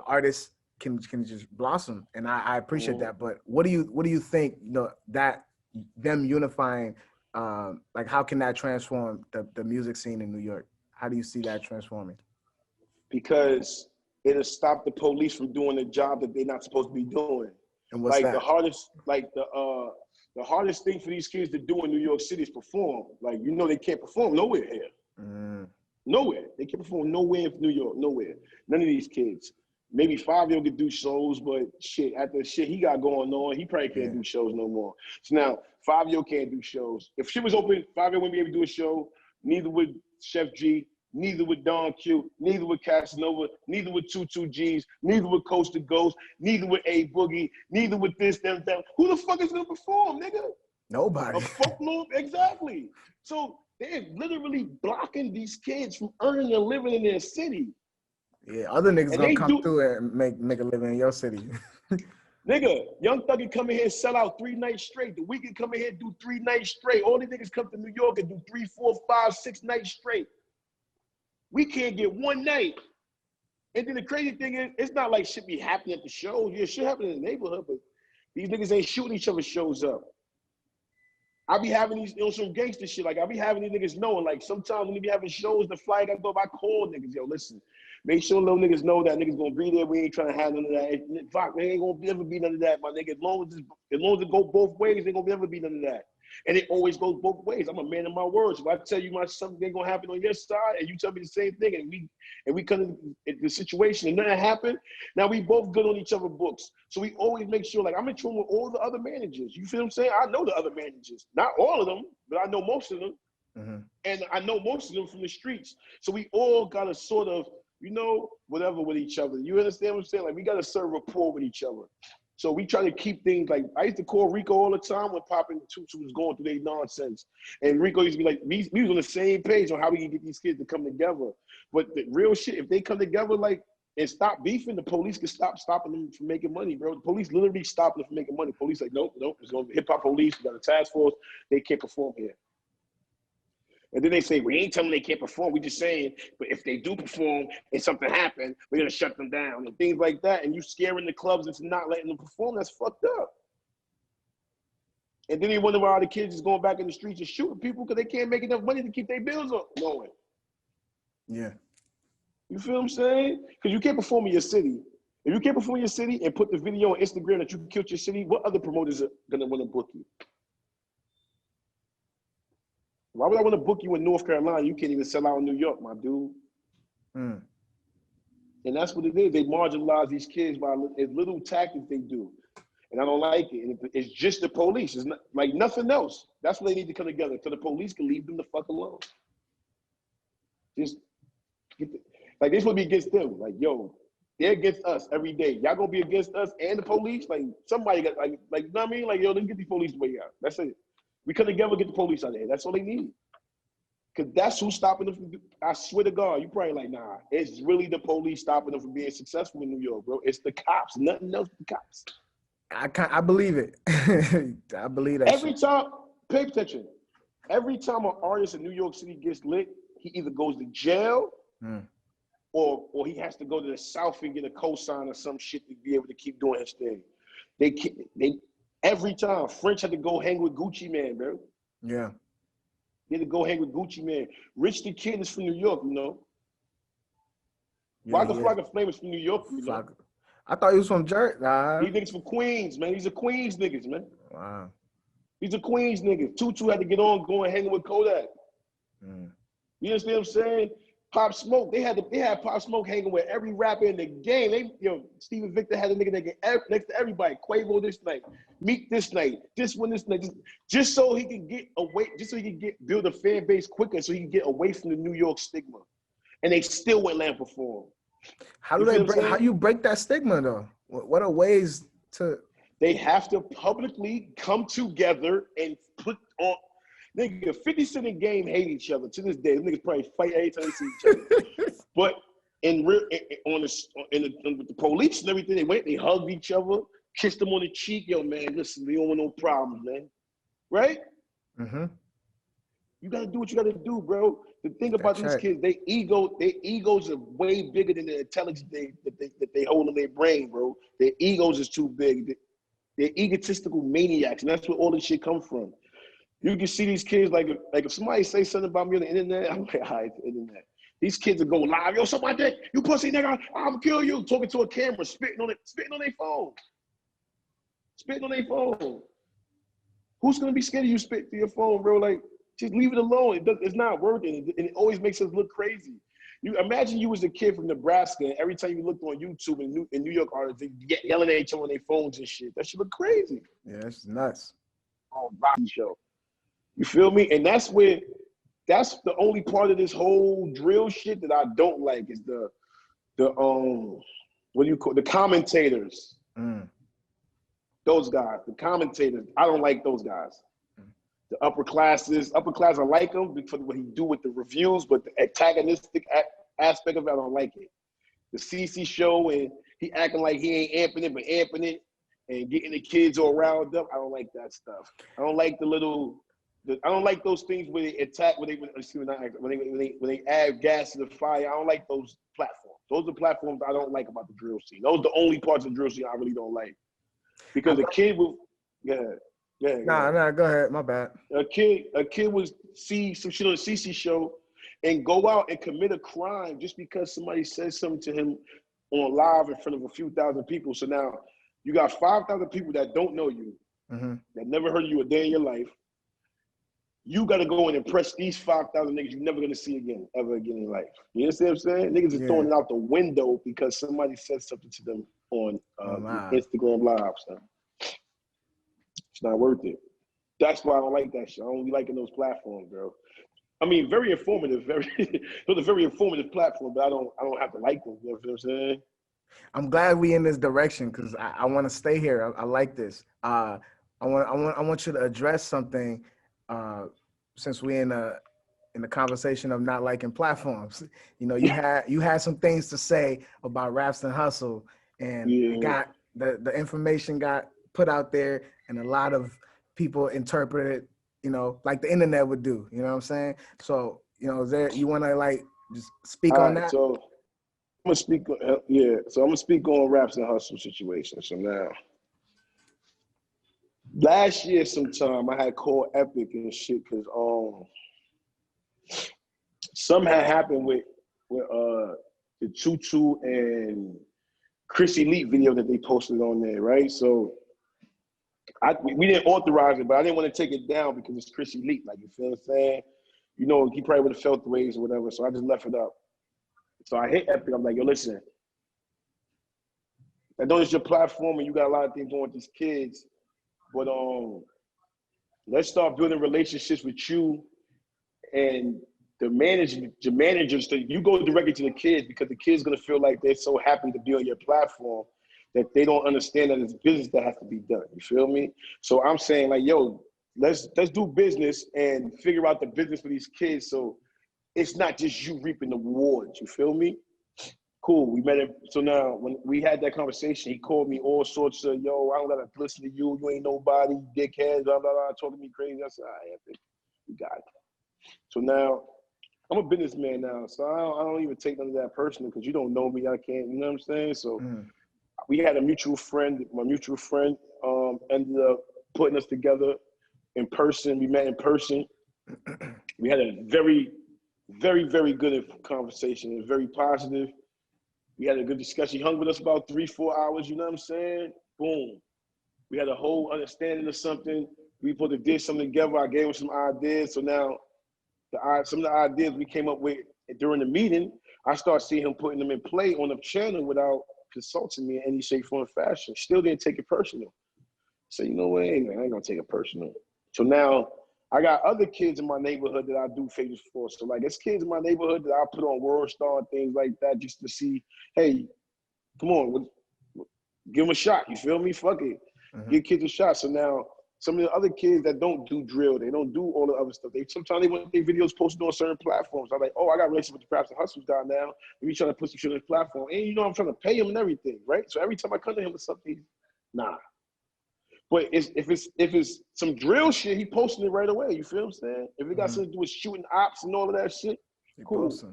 artists can just blossom. And I appreciate that. But what do you think? You know, that them unifying, like how can that transform the music scene in New York? How do you see that transforming? Because it'll stop the police from doing the job that they're not supposed to be doing. And what's like that? The hardest thing for these kids to do in New York City is perform. Like, you know, they can't perform nowhere here. Nowhere. They can't perform nowhere in New York, nowhere. None of these kids. Maybe Fabio could do shows, but shit, after the shit he got going on, he probably can't do shows no more. So now Fabio can't do shows. If shit was open, Fabio wouldn't be able to do a show. Neither would Chef G. Neither with Don Q, neither with Casanova, neither with 22 G's, neither with Coast to Ghost, neither with A Boogie, neither with this, them, that. Who the fuck is gonna perform, nigga? Nobody. A folklore, exactly. So they're literally blocking these kids from earning a living in their city. Yeah, other niggas gonna come through and make a living in your city. Nigga, Young Thug can come in here and sell out 3 nights straight. The Weeknd come in here and do 3 nights straight. All these niggas come to New York and do 3, 4, 5, 6 nights straight. We can't get one night. And then the crazy thing is, it's not like shit be happening at the shows. Yeah, shit happen in the neighborhood, but these niggas ain't shooting each other's shows up. I be having these, you know, some gangster shit. Like, I be having these niggas knowing, like, sometimes when we be having shows, the flag I go, I call niggas, yo, listen, make sure little niggas know that niggas gonna be there. We ain't trying to have none of that. Fuck, there ain't gonna ever be none of that, my nigga. As long as it go both ways, there gonna never be none of that. And it always goes both ways. I'm a man of my words. If I tell you something ain't gonna happen on your side, and you tell me the same thing, and we come in the situation and nothing happened, now we both good on each other's books. So we always make sure, like, I'm in tune with all the other managers. You feel what I'm saying? I know the other managers, not all of them, but I know most of them, and I know most of them from the streets. So we all gotta sort of, you know, whatever with each other. You understand what I'm saying? Like, we gotta serve rapport with each other. So we try to keep things like, I used to call Rico all the time when Pop and Tutu was going through their nonsense. And Rico used to be like, we was on the same page on how we can get these kids to come together. But the real shit, if they come together like and stop beefing, the police can stopping them from making money, bro. The police literally stop them from making money. Police like, nope, it's going to be hip-hop police. We got a task force. They can't perform here. And then they say, we ain't telling them they can't perform. We just saying, but if they do perform and something happens, we're going to shut them down and things like that. And you scaring the clubs into not letting them perform. That's fucked up. And then you wonder why all the kids is going back in the streets and shooting people because they can't make enough money to keep their bills up going. Yeah. You feel what I'm saying? Because you can't perform in your city. If you can't perform in your city and put the video on Instagram that you killed your city, what other promoters are going to want to book you? Why would I want to book you in North Carolina? You can't even sell out in New York, my dude. And that's what it is. They marginalize these kids by little tactics they do. And I don't like it. And it's just the police. It's not, like nothing else. That's why they need to come together so the police can leave them the fuck alone. Just like they supposed to be against them. Like, yo, they're against us every day. Y'all gonna be against us and the police? Like somebody got like you know what I mean? Like, yo, let's get these police the way out. That's it. We come together, get the police out there. That's all they need. Because that's who's stopping them from, I swear to God, you probably like, nah, it's really the police stopping them from being successful in New York, bro. It's the cops, nothing else but the cops. I believe it. I believe that Every time, pay attention, every time an artist in New York City gets lit, he either goes to jail or he has to go to the South and get a cosign or some shit to be able to keep doing his thing. They every time, French had to go hang with Gucci Man, bro. Yeah. He had to go hang with Gucci Man. Rich the Kid is from New York, you know. Waka Flocka Flame is from New York, you know. I thought he was from Jersey. He niggas from Queens, man. He's a Queens niggas, man. Wow. He's a Queens nigga. Tutu had to get on, go and hang with Kodak. You understand what I'm saying? Pop Smoke, they had Pop Smoke hanging with every rapper in the game. Steven Victor had a nigga next to everybody. Quavo this night, Meek this night, this one this night, just so he could get away, just so he could build a fan base quicker, so he can get away from the New York stigma. And they still went land perform. How you break that stigma though? What are ways to? They have to publicly come together and put on. Nigga, 50 Cent and Game hate each other to this day. Them niggas probably fight every time they see each other. But with the police and everything, they hugged each other, kissed them on the cheek. Yo, man, listen, we don't want no problems, man. Right? Mm-hmm. You gotta do what you gotta do, bro. The thing about these kids, their egos are way bigger than the intelligence that they hold in their brain, bro. Their egos is too big. They're egotistical maniacs, and that's where all this shit comes from. You can see these kids like if somebody say something about me on the internet, I'm like, hi, the internet. These kids will go live, yo, something like that, you pussy nigga, I'll kill you, talking to a camera, spitting on their phone. Spitting on their phone. Who's gonna be scared of you spit to your phone, bro? Like, just leave it alone. It's not working, and it always makes us look crazy. You imagine you was a kid from Nebraska, and every time you looked on YouTube in New York artists, they get yelling at each other on their phones and shit. That shit look crazy. Yeah, it's nuts. On Rocky show. You feel me? And that's the only part of this whole drill shit that I don't like is the what do you call the commentators? Those guys, the commentators. I don't like those guys. The upper class, I like him because of what he do with the reviews, but the antagonistic aspect of it, I don't like it. The CC show and he acting like he ain't amping it, but amping it and getting the kids all riled up. I don't like that stuff. I don't like I don't like those things where they attack, when they add gas to the fire. I don't like those platforms. Those are platforms I don't like about the drill scene. Those are the only parts of the drill scene I really don't like. Because a kid will, go ahead. Go ahead. My bad. A kid would see some shit on the CC show and go out and commit a crime just because somebody says something to him on live in front of a few thousand people. So now you got 5,000 people that don't know you, that never heard of you a day in your life. You got to go and impress these 5,000 niggas you're never going to see ever again in life. You understand what I'm saying? Niggas is throwing it out the window because somebody said something to them on Instagram Live. So it's not worth it. That's why I don't like that shit. I don't be liking those platforms, bro. I mean, very informative. Those are very informative platforms, but I don't have to like them. You know what I'm saying? I'm glad we in this direction because I want to stay here. I like this. I want you to address something. Since we're in the conversation of not liking platforms, you know, you had some things to say about Raps and Hustle, and it got the information got put out there, and a lot of people interpret it, you know, like the internet would do. You know what I'm saying? So, you know, you want to like just speak on that? So I'm gonna speak. So I'm gonna speak on Raps and Hustle situation. So now. Last year sometime I had called Epic and shit because something had happened with the Tutu and Chris Elite video that they posted on there, right? So we didn't authorize it, but I didn't want to take it down because it's Chris Elite, like, you feel what I'm saying? You know, he probably would have felt the ways or whatever, so I just left it up. So I hit Epic, I'm like, yo, listen, I know it's your platform and you got a lot of things going with these kids, but let's start building relationships with you and the managers. So you go directly to the kids because the kids gonna feel like they're so happy to be on your platform that they don't understand that it's business that has to be done. You feel me? So I'm saying like, yo, let's do business and figure out the business for these kids. So it's not just you reaping the rewards. You feel me? Cool, we met him. So now when we had that conversation, he called me all sorts of, yo, I don't gotta listen to you. You ain't nobody, dickhead, blah, blah, blah, talking to me crazy. I said, all right, Anthony, you got it. So now I'm a businessman now. So I don't even take none of that personal because you don't know me. I can't, you know what I'm saying? So we had a mutual friend. My mutual friend ended up putting us together in person. We met in person. We had a very, very, very good conversation. It was very positive. We had a good discussion. He hung with us about 3-4 hours, you know what I'm saying? Boom. We had a whole understanding of something. We put did something together. I gave him some ideas. So now some of the ideas we came up with during the meeting, I started seeing him putting them in play on the channel without consulting me in any shape, form, or fashion. Still didn't take it personal. So you know what, I ain't gonna take it personal. So now I got other kids in my neighborhood that I do favors for. So like it's kids in my neighborhood that I put on World Star and things like that just to see, hey, come on, give them a shot. You feel me? Fuck it. Give kids a shot. So now some of the other kids that don't do drill, they don't do all the other stuff. Sometimes they want their videos posted on certain platforms. I'm like, oh, I got a relationship with the Crafts and Hustles guy now. Let me try to put some shit on his platform. And you know I'm trying to pay him and everything, right? So every time I come to him with something, nah. But if it's some drill shit, he posting it right away. You feel what I'm saying? If it got something to do with shooting ops and all of that shit, cool. So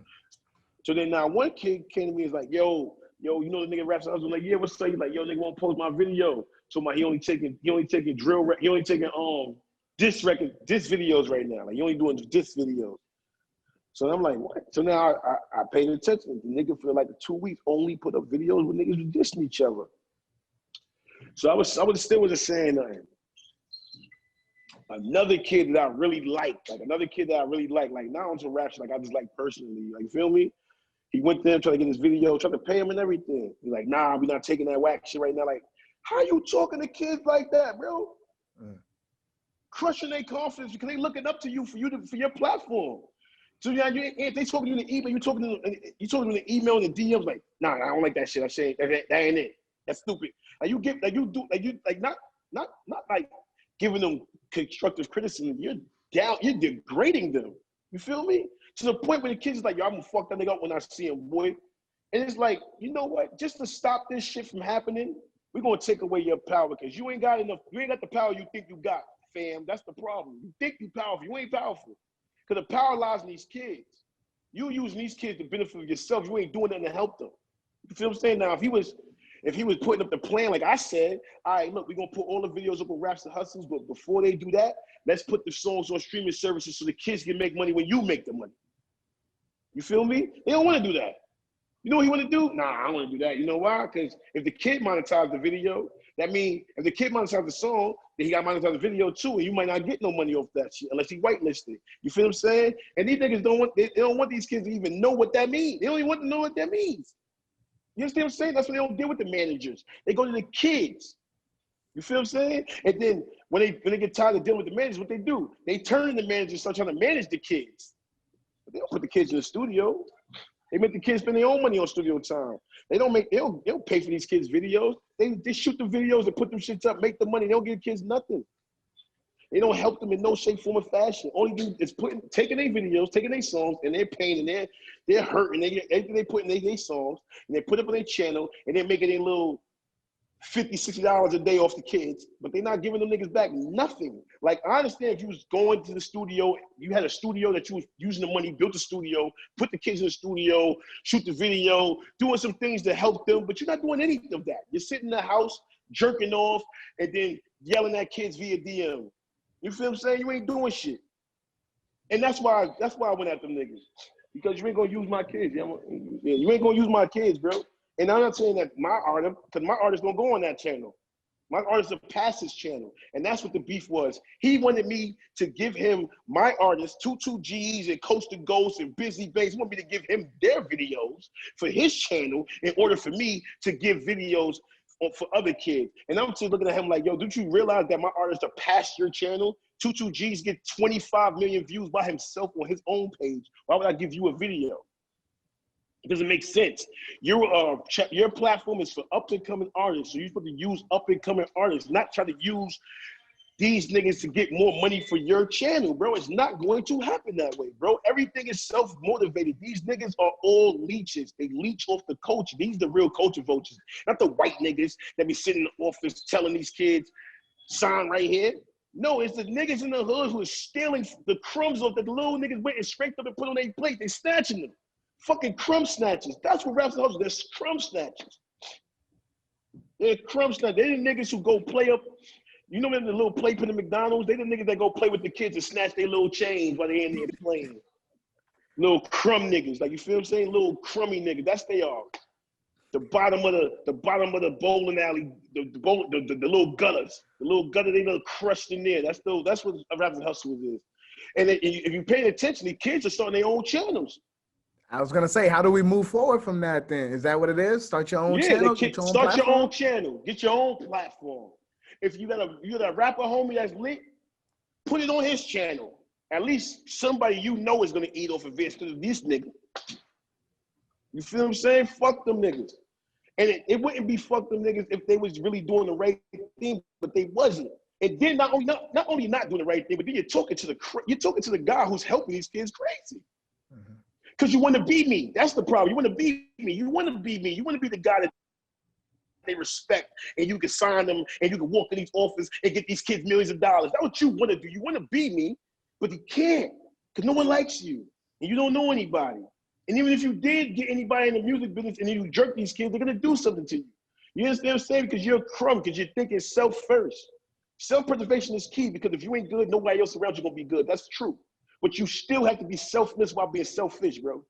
then now one kid came to me and was like, yo, you know the nigga Raps and Hustles? Like, yeah, what's up? He's like, yo, nigga won't post my video. So he only taking diss videos right now. Like he only doing diss videos. So I'm like, what? So now I paid attention. The nigga for like 2 weeks only put up videos with niggas who dissing each other. So I was still wasn't saying nothing. Another kid that I really liked, like not on some rap shit, like I just like personally, like you feel me? He went there, tried to get his video, tried to pay him and everything. He's like, nah, we not taking that whack shit right now. Like, how you talking to kids like that, bro? Crushing their confidence because they looking up to you for your platform. So yeah, if they talking to you in the email, you talking to them in the email and the DMs, like, nah, I don't like that shit. I say that ain't it. That's stupid. Not like giving them constructive criticism. You're degrading them. You feel me? To the point where the kids is like, yo, I'm gonna fuck that nigga up when I see him, boy. And it's like, you know what? Just to stop this shit from happening, we're gonna take away your power because you ain't got enough. You ain't got the power you think you got, fam. That's the problem. You think you powerful. You ain't powerful. Because the power lies in these kids. You using these kids to benefit yourself. You ain't doing nothing to help them. You feel what I'm saying? Now, if he was putting up the plan, like I said, all right, look, we're going to put all the videos up on Raps and Hustles, but before they do that, let's put the songs on streaming services so the kids can make money when you make the money. You feel me? They don't want to do that. You know what he want to do? Nah, I don't want to do that. You know why? Because if the kid monetized the video, that means if the kid monetized the song, then he got monetized the video too, and you might not get no money off that shit unless he whitelisted. You feel what I'm saying? And these niggas they don't want these kids to even know what that means. They don't even want to know what that means. You understand what I'm saying? That's why they don't deal with the managers. They go to the kids. You feel what I'm saying? And then when they get tired of dealing with the managers, what they do? They turn to the managers and start trying to manage the kids. But they don't put the kids in the studio. They make the kids spend their own money on studio time. They don't pay for these kids' videos. They shoot the videos and put them shits up, make the money. They don't give kids nothing. They don't help them in no shape, form, or fashion. All they do is taking their videos, taking their songs, and they're pain, and they're hurting. Everything they put in their songs, and they put it up on their channel, and they're making their little $50, $60 a day off the kids, but they're not giving them niggas back nothing. Like, I understand if you was going to the studio, you had a studio that you was using the money, built a studio, put the kids in the studio, shoot the video, doing some things to help them, but you're not doing any of that. You're sitting in the house, jerking off, and then yelling at kids via DM. You feel what I'm saying? You ain't doing shit. And that's why I went at them niggas. Because you ain't gonna use my kids. You ain't gonna use my kids, bro. And I'm not saying that my artist, because my artist don't go on that channel. My artist will pass his channel. And that's what the beef was. He wanted me to give him my artists, 22Gs and Coast to Ghost and Busy Bass. He wanted me to give him their videos for his channel in order for me to give videos for other kids. And I'm just looking at him like, yo, don't you realize that my artists are past your channel? 22Gs get 25 million views by himself on his own page. Why would I give you a video? It doesn't make sense. Your platform is for up-and-coming artists, so you're supposed to use up-and-coming artists, not try to use these niggas to get more money for your channel, bro. It's not going to happen that way, bro. Everything is self-motivated. These niggas are all leeches. They leech off the culture. These are the real culture vultures, not the white niggas that be sitting in the office telling these kids, sign right here. No, it's the niggas in the hood who are stealing the crumbs off that the little niggas went and scraped up and put on their plate. They snatching them. Fucking crumb snatchers. That's what Raps and Hustles. They're crumb snatchers. They're crumb snatchers. They're the niggas who go play up. You know, the little play pin at McDonald's? They the niggas that go play with the kids and snatch their little chains while they in there playing. Little crumb niggas. Like, you feel what I'm saying? Little crummy niggas. That's they are. The bottom of the bowling alley, the little gutters. The little gutter they little crushed in there. That's what Raps and Hustles is. And if you're paying attention, the kids are starting their own channels. I was gonna say, how do we move forward from that then? Is that what it is? Start your own channel, get your own start platform? your own channel, get your own platform. If you got a rapper homie that's lit, put it on his channel. At least somebody you know is gonna eat off of it instead of this nigga. You feel what I'm saying? Fuck them niggas. And it wouldn't be fuck them niggas if they was really doing the right thing, but they wasn't. And then not only not doing the right thing, but then you're talking to the guy who's helping these kids crazy. Because you want to be me. That's the problem. You want to be me. You want to be me. You want to be the guy that they respect, and you can sign them, and you can walk in these offices and get these kids millions of dollars. That's what you want to do. You want to be me, but you can't, because no one likes you, and you don't know anybody. And even if you did get anybody in the music business and you jerk these kids, they're gonna do something to you. You understand what I'm saying? Because you're a crumb, because you're thinking self first. Self-preservation is key, because if you ain't good, nobody else around you gonna be good. That's true. But you still have to be selfless while being selfish, bro.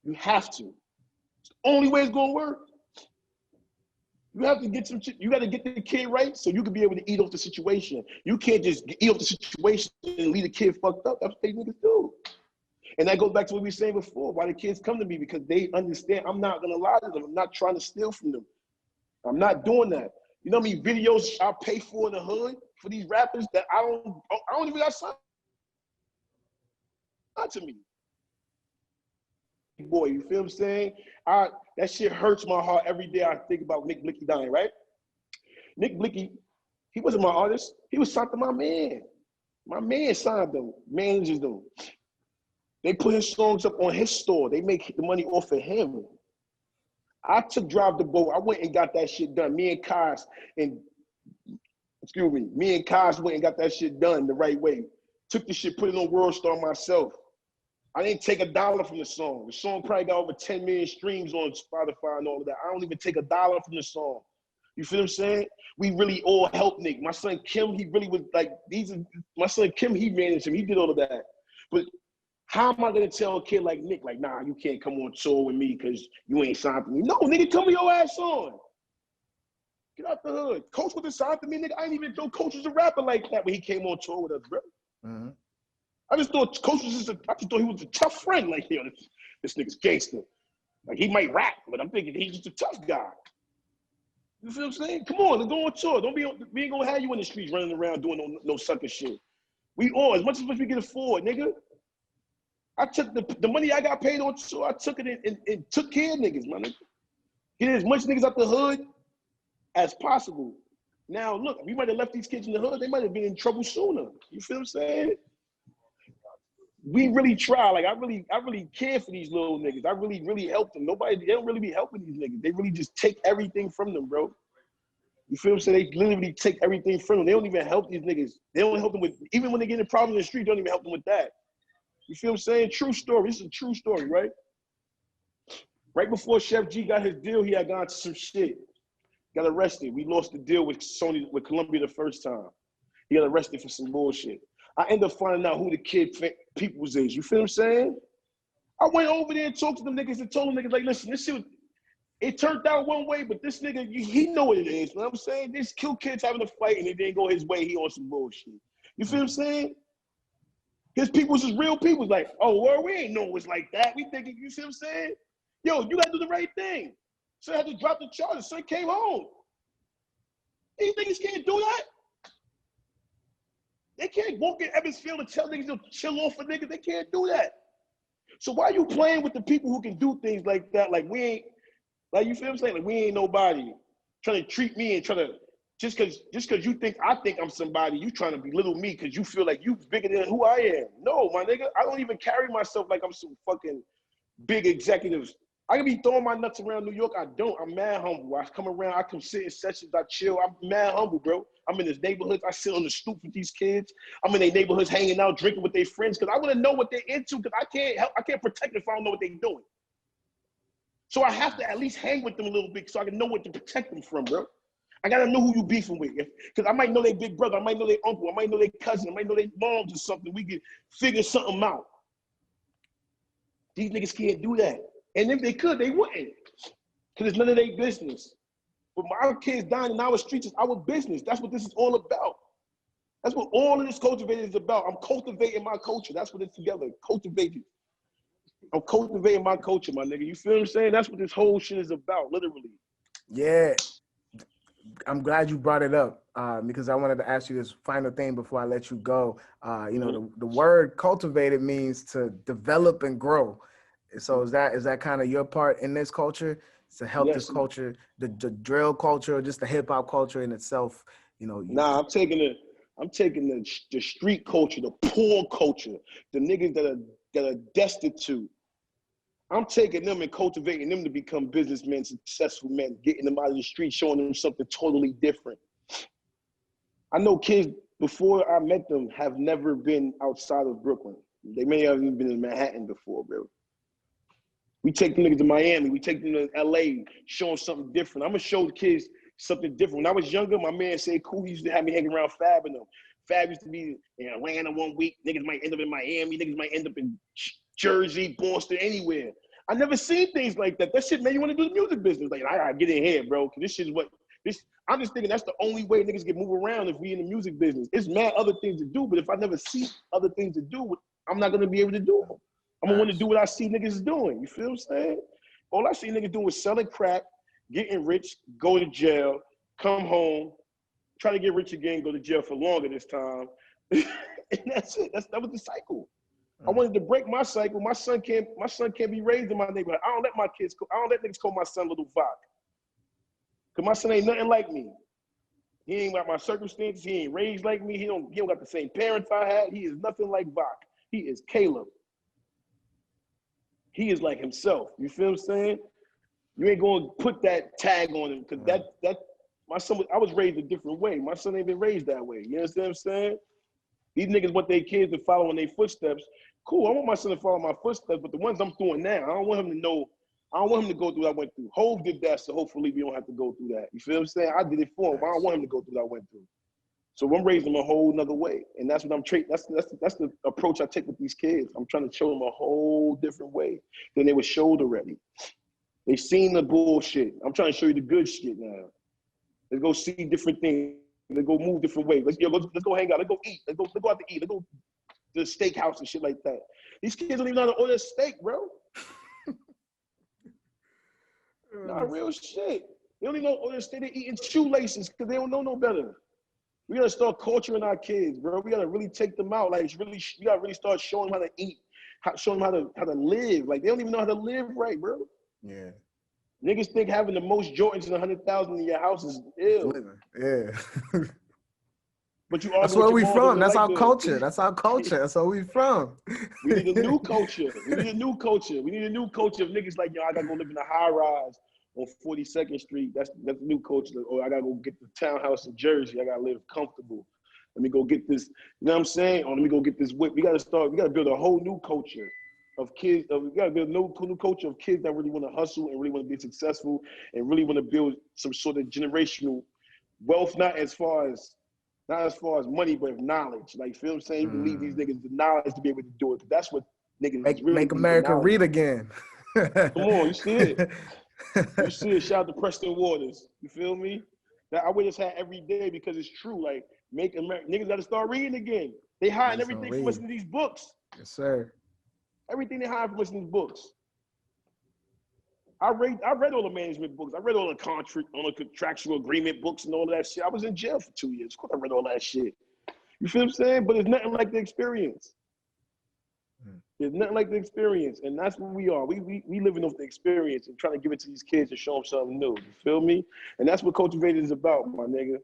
You have to. It's the only way it's gonna work. You have to get you gotta get the kid right so you can be able to eat off the situation. You can't just eat off the situation and leave the kid fucked up. That's what they niggas do. And that goes back to what we were saying before, why the kids come to me, because they understand I'm not gonna lie to them. I'm not trying to steal from them. I'm not doing that. You know how many videos I pay for in the hood for these rappers that I don't even got signed to me. Boy, you feel what I'm saying? That shit hurts my heart every day I think about Nick Blicky dying, right? Nick Blicky, he wasn't my artist. He was signed to my man. My man signed them, manages them. They put his songs up on his store. They make the money off of him. I took Drive the Boat. I went and got that shit done. Me and Kaz went and got that shit done the right way. Took the shit, put it on World Star myself. I didn't take $1 from the song. The song probably got over 10 million streams on Spotify and all of that. I don't even take $1 from the song. You feel what I'm saying? We really all helped Nick. My son Kim, he really was like, my son Kim, he managed him. He did all of that. But how am I gonna tell a kid like Nick, like, nah, you can't come on tour with me because you ain't signed to me? No, nigga, come with your ass on. Get out the hood. Coach wasn't signed to me, nigga. I didn't even know Coach was a rapper like that when he came on tour with us, bro. Mm-hmm. I just thought Coach was I just thought he was a tough friend. Like, yo, this nigga's gangster. Like, he might rap, but I'm thinking he's just a tough guy. You feel what I'm saying? Come on, let's go on tour. We ain't gonna have you in the streets running around doing no sucker shit. We all, as much as we can afford, nigga. I took the money I got paid on tour, I took it and took care of niggas, my nigga. Get as much niggas out the hood as possible. Now, look, we might have left these kids in the hood, they might have been in trouble sooner. You feel what I'm saying? We really try. Like, I really care for these little niggas. I really help them. They don't really be helping these niggas. They really just take everything from them, bro. You feel what I'm saying? They literally take everything from them. They don't even help these niggas. They don't help them with, even when they get in problems in the street, they don't even help them with that. You feel what I'm saying? True story. This is a true story, right? Right before Chef G got his deal, he had gone to some shit. Got arrested. We lost the deal with Columbia the first time. He got arrested for some bullshit. I ended up finding out who the kid peoples is. You feel what I'm saying? I went over there and talked to them niggas and told them niggas, like, listen, this shit, it turned out one way, but this nigga, he know what it is. You know what I'm saying? These kill kids having a fight and it didn't go his way, he on some bullshit. You feel what I'm saying? His people's is real people. Like, oh, well, we ain't know it was like that. We thinking, you see what I'm saying? Yo, you gotta do the right thing. So I had to drop the charges. Son came home. These niggas can't do that. They can't walk in Evans Field and tell niggas to chill off for niggas. They can't do that. So why are you playing with the people who can do things like that? Like, we ain't, like, you feel what I'm saying? Like, we ain't nobody trying to treat me and trying to, just cause you think I think I'm somebody, you trying to belittle me because you feel like you bigger than who I am. No, my nigga, I don't even carry myself like I'm some fucking big executives. I can be throwing my nuts around New York. I don't. I'm mad humble. I come around, I come sit in sessions, I chill. I'm mad humble, bro. I'm in this neighborhoods. I sit on the stoop with these kids. I'm in their neighborhoods hanging out, drinking with their friends because I want to know what they're into because I can't protect them if I don't know what they're doing. So I have to at least hang with them a little bit so I can know what to protect them from, bro. I gotta know who you beefing with. Because I might know their big brother, I might know their uncle, I might know their cousin, I might know their moms or something. We can figure something out. These niggas can't do that. And if they could, they wouldn't. Because it's none of their business. But my kids dying in our streets is our business. That's what this is all about. That's what all of this cultivated is about. I'm cultivating my culture. That's what it's together. Cultivated. I'm cultivating my culture, my nigga. You feel what I'm saying? That's what this whole shit is about, literally. Yeah. I'm glad you brought it up because I wanted to ask you this final thing before I let you go. You know, the word cultivated means to develop and grow. So is that kind of your part in this culture to help this culture, the drill culture, or just the hip hop culture in itself? You know, Nah, I'm taking the street culture, the poor culture, the niggas that are destitute. I'm taking them and cultivating them to become businessmen, successful men, getting them out of the street, showing them something totally different. I know kids before I met them have never been outside of Brooklyn. They may have even been in Manhattan before, bro. We take them niggas to Miami, we take them to LA, show them something different. I'm gonna show the kids something different. When I was younger, my man said, cool, he used to have me hanging around Fab and them. Fab used to be in Atlanta one week, niggas might end up in Miami, niggas might end up in Jersey, Boston, anywhere. I never seen things like that. That shit made you want to do the music business. Like, I gotta get in here, bro, because this shit is what, I'm just thinking that's the only way niggas can move around if we in the music business. It's mad other things to do, but if I never see other things to do, I'm not gonna be able to do them. I'm gonna want to do what I see niggas doing. You feel what I'm saying? All I see niggas doing is selling crack, getting rich, go to jail, come home, try to get rich again, go to jail for longer this time. And that's it. That was the cycle. I wanted to break my cycle. My son can't be raised in my neighborhood. I don't let niggas call my son Little Vok. Cause my son ain't nothing like me. He ain't got my circumstances. He ain't raised like me. He don't got the same parents I had. He is nothing like Vok. He is Caleb. He is like himself. You feel what I'm saying? You ain't gonna put that tag on him because that my son. I was raised a different way. My son ain't been raised that way. You understand what I'm saying? These niggas want their kids to follow in their footsteps. Cool. I want my son to follow my footsteps, but the ones I'm doing now, I don't want him to know. I don't want him to go through what I went through. Hov did that, so hopefully we don't have to go through that. You feel what I'm saying? I did it for him, but I don't want him to go through what I went through. So I'm raising them a whole nother way, and that's what I'm that's the approach I take with these kids. I'm trying to show them a whole different way than they were showed already. They've seen the bullshit. I'm trying to show you the good shit now. Let's go see different things. Let's go move different ways. Let's go hang out. Let's go eat. Let's go out to eat. Let's go to the steakhouse and shit like that. These kids don't even know how to order a steak, bro. Nah, real shit. They don't even know how to order a steak. They're eating shoelaces because they don't know no better. We gotta start culturing our kids, bro. We gotta really take them out. Like, we gotta really start showing them how to eat, showing them how to live. Like, they don't even know how to live right, bro. Yeah. Niggas think having the most Jordans and 100,000 in your house is ill. Yeah. But that's where we from. That's our culture. That's our culture. That's where we from. We need a new culture. We need a new culture. We need a new culture of niggas like, yo, I gotta go live in a high rise on 42nd Street. That's the new culture. Or I gotta go get the townhouse in Jersey. I gotta live comfortable. Let me go get this, you know what I'm saying? Or let me go get this whip. We gotta build a whole new culture of kids. We gotta build a new culture of kids that really wanna hustle and really wanna be successful and really wanna build some sort of generational wealth, not as far as money, but of knowledge. Like, feel what I'm saying? You can leave these niggas the knowledge to be able to do it. That's what niggas really make America read again. Come on, you see it. You see it. Shout out to Preston Waters. You feel me? That I wear this hat every day because it's true. Like, make America, niggas gotta start reading again. They hiding everything from us in these books. Yes, sir. Everything they hide from us in these books. I read all the management books. I read all the contractual agreement books and all of that shit. I was in jail for 2 years. Of course I read all that shit. You feel what I'm saying? But it's nothing like the experience. There's nothing like the experience. And that's what we are. We living off the experience and trying to give it to these kids and show them something new. You feel me? And that's what Culturvated is about, my nigga.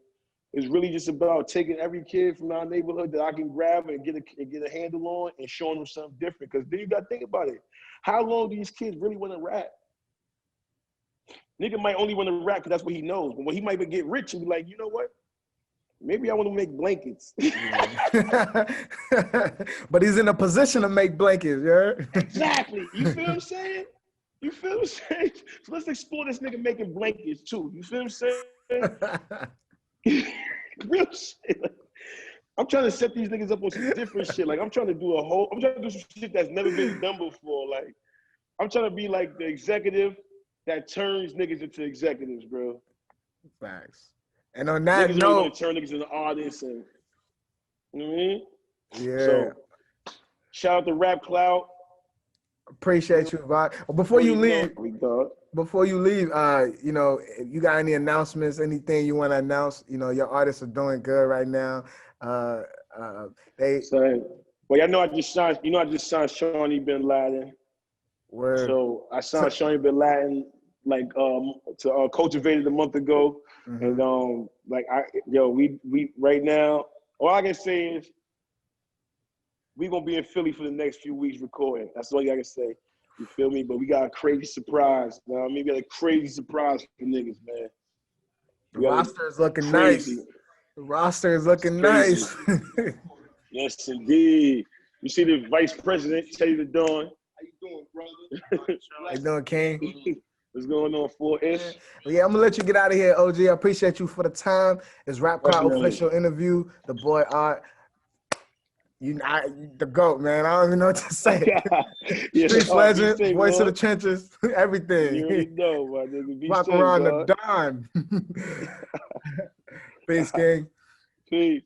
It's really just about taking every kid from our neighborhood that I can grab and get a handle on and showing them something different. Because then you got to think about it. How long do these kids really want to rap? Nigga might only want to rap because that's what he knows. But when he might get rich and be like, you know what? Maybe I want to make blankets. But he's in a position to make blankets, yeah? Exactly. You feel what I'm saying? You feel what I'm saying? So let's explore this nigga making blankets too. You feel what I'm saying? Real shit. I'm trying to set these niggas up on some different shit. Like, I'm trying to do some shit that's never been done before. Like, I'm trying to be like the executive that turns niggas into executives, bro. Facts. And on that niggas note, want to turn niggas into artists, and you know what I mean? Yeah. So, shout out to Rapclout. Appreciate you, Vod. Before you leave, you know, if you got any announcements, anything you want to announce, you know, your artists are doing good right now. Well, I just signed Shawnee Bin Laden. Word. So I signed Shawnee Bin Laden to Culturvated a month ago, and we right now, all I can say is we gonna be in Philly for the next few weeks recording. That's all I can say. You feel me? But we got a crazy surprise. You know what I mean? We got a crazy surprise for niggas, man. The roster is looking nice. The roster is looking nice. Yes, indeed. You see the vice president, Teddy the Dawn. How you doing, brother? How you doing, King? What's going on, 4-ish? Yeah, I'm gonna let you get out of here, OG. I appreciate you for the time. It's Rapclout Official Interview. The boy Art. The GOAT, man. I don't even know what to say. Streets legend, voice of the trenches, everything. You already know, my nigga. Vokarondon, the Don. Peace, King. Peace.